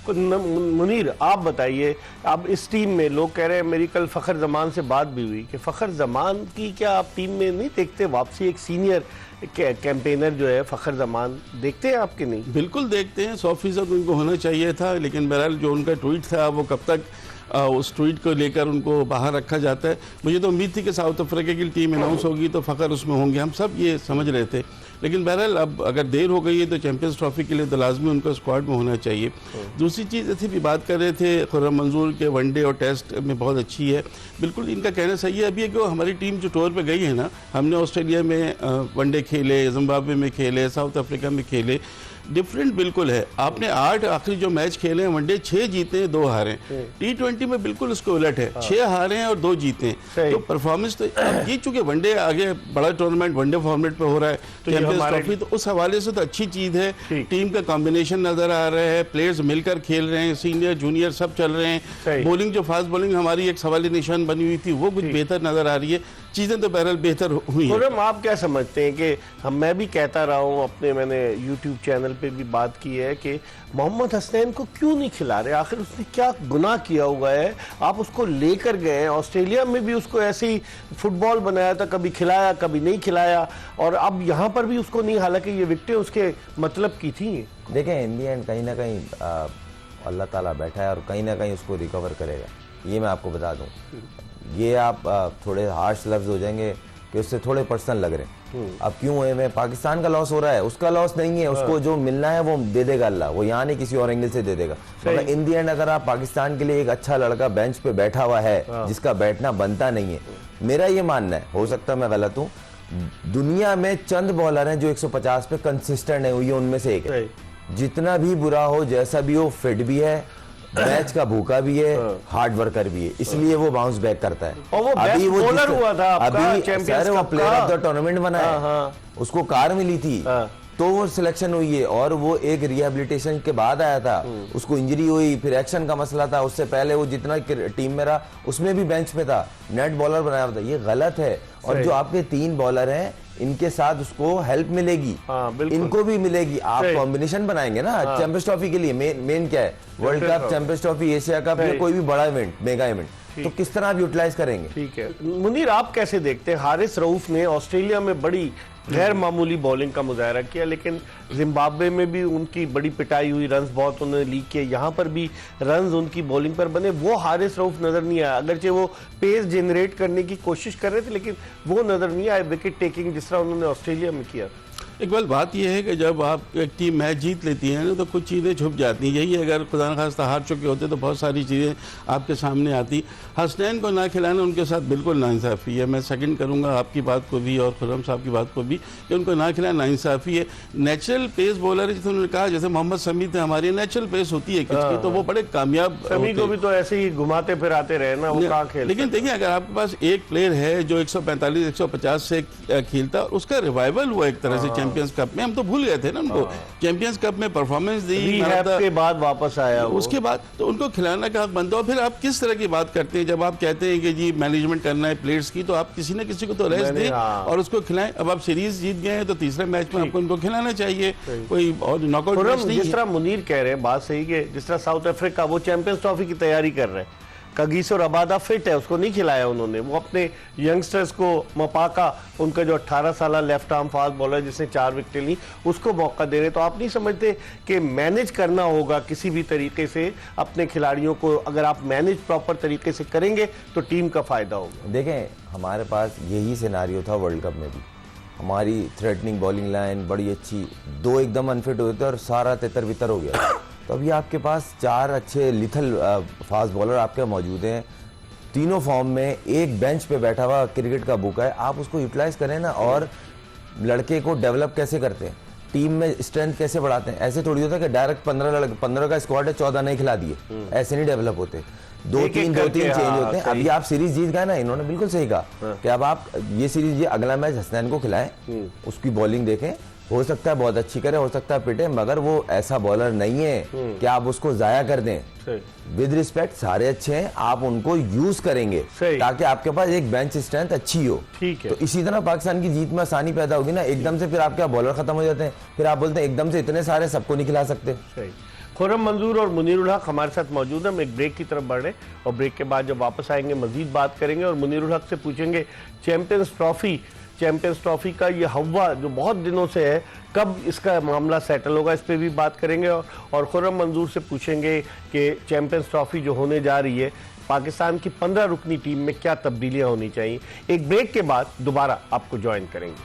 मुनीर आप बताइए, अब इस टीम में लोग कह रहे हैं, मेरी कल फ़खर जमान से बात भी हुई कि फ़खर जमान की क्या आप टीम में नहीं देखते वापसी? एक सीनियर कैंपेनर जो है फ़खर जमान, देखते हैं आपके? नहीं, बिल्कुल देखते हैं, 100% उनको होना चाहिए था, लेकिन बहरहाल जो उनका ट्वीट था वो कब तक उस ट्वीट को लेकर उनको बाहर रखा जाता है। मुझे तो उम्मीद थी कि साउथ अफ्रीका की टीम अनाउंस होगी तो फ़खर उसमें होंगे, हम सब ये समझ रहे थे। लेकिन बहरहाल अब अगर देर हो गई है तो चैंपियंस ट्रॉफी के लिए तो लाजमी उनको स्क्वाड में होना चाहिए। दूसरी चीज़ ऐसी भी बात कर रहे थे खुर्रम मंजूर के वनडे और टेस्ट में बहुत अच्छी है, बिल्कुल इनका कहना सही है। अभी एक हमारी टीम जो टूर पे गई है ना, हमने ऑस्ट्रेलिया में वनडे खेले, जिम्बाब्वे में खेले, साउथ अफ्रीका में खेले, डिफरेंट बिल्कुल है। आपने 8 आखिरी जो मैच खेले हैं वनडे 6 जीते हैं 2 हारे, T20 में बिल्कुल उसको उलट है, 6 हारे हैं और 2 जीते हैं। तो परफॉर्मेंस तो अब ये चूंकि वनडे आगे बड़ा टूर्नामेंट वनडे फॉर्मेट पे हो रहा है चैंपियंस ट्रॉफी, तो उस हवाले से तो अच्छी चीज़ है। टीम का कॉम्बिनेशन नजर आ रहा है, प्लेयर्स मिलकर खेल रहे हैं, सीनियर जूनियर सब चल रहे हैं। बॉलिंग जो फास्ट बॉलिंग हमारी एक सवाली निशान बनी हुई थी वो कुछ बेहतर नजर आ रही है, चीज़ें तो बहरहाल बेहतर हुई हैं। आप क्या समझते हैं कि मैं भी कहता रहा हूँ अपने, मैंने यूट्यूब चैनल पे भी बात की है कि मोहम्मद हसनैन को क्यों नहीं खिला रहे? आखिर उसने क्या गुनाह किया हुआ है? आप उसको लेकर गए, ऑस्ट्रेलिया में भी उसको ऐसे ही फुटबॉल बनाया था, कभी खिलाया कभी नहीं खिलाया, और अब यहाँ पर भी उसको नहीं, हालांकि ये विकेटें उसके मतलब की थी। देखें इन दी एंड कहीं ना कहीं अल्लाह ताला बैठा है और कहीं ना कहीं उसको रिकवर करेगा, ये मैं आपको बता दूं। ये आप थोड़े हार्श लफ्ज हो जाएंगे कि उससे थोड़े पर्सनल लग रहे हैं। अब क्यों है, मैं पाकिस्तान का लॉस हो रहा है, उसका लॉस नहीं है, उसको जो मिलना है वो दे देगा अल्लाह, वो यहाँ नहीं किसी और एंगल से दे देगा। मगर इन दी एंड अगर आप पाकिस्तान के लिए एक अच्छा लड़का बेंच पे बैठा हुआ है जिसका बैठना बनता नहीं है, मेरा ये मानना है, हो सकता है मैं गलत हूँ, दुनिया में चंद बॉलर हैं जो 150 पे कंसिस्टेंट है, ये उनमें से एक है। जितना भी बुरा हो, जैसा भी हो, फिट भी है, मैच का भूखा भी है, हार्ड वर्कर भी है, इसलिए वो बाउंस बैक करता है। और वो अभी वो बॉलर हुआ था, अभी सर वो प्लेयर ऑफ द टूर्नामेंट बना है, उसको कार मिली थी तो वो सिलेक्शन हुई है, और वो एक रिहेबिलिटेशन के बाद आया था, उसको इंजरी हुई, फिर एक्शन का मसला था, उससे पहले वो जितना टीम में रहा उसमें भी बेंच पे था, नेट बॉलर बनाया था, ये गलत है। और जो आपके 3 बॉलर हैं इनके साथ उसको हेल्प मिलेगी, इनको भी मिलेगी, आप कॉम्बिनेशन बनाएंगे ना चैंपियंस ट्रॉफी के लिए। मेन क्या है, world cup, champions trophy, Asia cup या कोई भी बड़ा इवेंट, मेगा इवेंट, तो किस तरह आप यूटिलाइज करेंगे? ठीक है मुनीर, आप कैसे देखते हैं? हारिस रऊफ ने ऑस्ट्रेलिया में बड़ी गैर मामूली बॉलिंग का मुजाहरा किया, लेकिन जिम्बाब्वे में भी उनकी बड़ी पिटाई हुई, रन्स बहुत उन्होंने लीक किए, यहाँ पर भी रन्स उनकी बॉलिंग पर बने, वो हारिस रऊफ नजर नहीं आया। अगरचे वो पेस जनरेट करने की कोशिश कर रहे थे, लेकिन वो नजर नहीं आया विकेट टेकिंग जिस तरह उन्होंने ऑस्ट्रेलिया में किया। इकबाल, बात यह है कि जब आप एक टीम मैच जीत लेती है ना तो कुछ चीज़ें छुप जाती हैं। यही अगर खुदा न खास्ता हार चुके होते तो बहुत सारी चीज़ें आपके सामने आती। हसनैन को ना खिलाना उनके साथ बिल्कुल नाइंसाफ़ी है। मैं सेकंड करूंगा आपकी बात को भी और खुर्रम साहब की बात को भी कि उनको ना खिलाना नाइंसाफ़ी है। नेचुरल पेस बॉलर जैसे उन्होंने कहा, जैसे मोहम्मद शमी थे, हमारी नेचुरल पेस होती है किसकी, तो वो बड़े कामयाब। शमी को भी तो ऐसे ही घुमाते फिराते रहे ना, वो कहाँ खेलते। लेकिन देखिए, अगर आपके पास एक प्लेयर है जो 145-150 से खेलता, उसका रिवाइवल हुआ एक तरह से चैंपियंस कप में, हम तो भूल गए थे ना उनको। चैंपियंस कप में परफॉर्मेंस दी, के बाद वापस आया, उसके बाद तो उनको खिलाना का हक बनता है। फिर आप किस तरह की बात करते हैं जब आप कहते हैं कि जी मैनेजमेंट करना है प्लेयर्स की, तो आप किसी न किसी को तो रेस्ट दें और उसको खिलाएं। अब आप सीरीज जीत गए हैं तो तीसरे मैच में आपको उनको खिलाना चाहिए, कोई और नॉकआउट मैच नहीं। जिस तरह मुनीर कह रहे हैं, बात सही है, जिस तरह साउथ अफ्रीका वो चैंपियंस ट्रॉफी की तैयारी कर रहे हैं, कगीसो रबादा फिट है, उसको नहीं खिलाया उन्होंने, वो अपने यंगस्टर्स को, मपाका उनका जो 18 साल लेफ्ट आर्म फास्ट बॉलर जिसने 4 विकेटें ली, उसको मौका दे रहे। तो आप नहीं समझते कि मैनेज करना होगा किसी भी तरीके से अपने खिलाड़ियों को? अगर आप मैनेज प्रॉपर तरीके से करेंगे तो टीम का फायदा होगा। देखें, हमारे पास यही सिनारियो था वर्ल्ड कप में भी, हमारी थ्रेटनिंग बॉलिंग लाइन बड़ी अच्छी, 2 एकदम अनफिट हुए थे और सारा तितर बितर हो गया। तो अभी आपके पास 4 अच्छे लिथल फास्ट बॉलर आपके मौजूद हैं, तीनों फॉर्म में, एक बेंच पे बैठा हुआ क्रिकेट का बुक है, आप उसको यूटिलाइज करें ना। और लड़के को डेवलप कैसे करते हैं, टीम में स्ट्रेंथ कैसे बढ़ाते हैं? ऐसे थोड़ी होता है कि डायरेक्ट 15 का स्क्वाड है, 14 नहीं खिला दिए, ऐसे नहीं डेवलप होते। 2-3 चेंज होते हैं। अभी आप सीरीज जीत गए ना, इन्होंने बिल्कुल सही कहा कि अब आप ये सीरीज, ये अगला मैच हसनैन को खिलाएं, उसकी बॉलिंग देखें, हो सकता है बहुत अच्छी करे, हो सकता है पिटे, मगर वो ऐसा बॉलर नहीं है कि आप उसको जाया कर दें। विद रिस्पेक्ट, सारे अच्छे हैं, आप उनको यूज करेंगे ताकि आपके पास एक बेंच स्ट्रेंथ अच्छी हो। ठीक है। तो इसी तरह पाकिस्तान की जीत में आसानी पैदा होगी ना। एकदम से फिर आपके बॉलर खत्म हो जाते हैं, फिर आप बोलते हैं एकदम से इतने सारे सबको नहीं खिला सकते। खुर्रम मंजूर और मुनीरुल हक हमारे साथ मौजूद हैं। हम एक ब्रेक की तरफ बढ़ रहे हैं और ब्रेक के बाद जब वापस आएंगे मजीद बात करेंगे और मुनीरुल हक से पूछेंगे चैंपियंस ट्रॉफी का ये हवा जो बहुत दिनों से है, कब इसका मामला सेटल होगा, इस पर भी बात करेंगे। और खुर्रम मंजूर से पूछेंगे कि चैंपियंस ट्रॉफी जो होने जा रही है, पाकिस्तान की 15 रुकनी टीम में क्या तब्दीलियां होनी चाहिए। एक ब्रेक के बाद दोबारा आपको ज्वाइन करेंगे।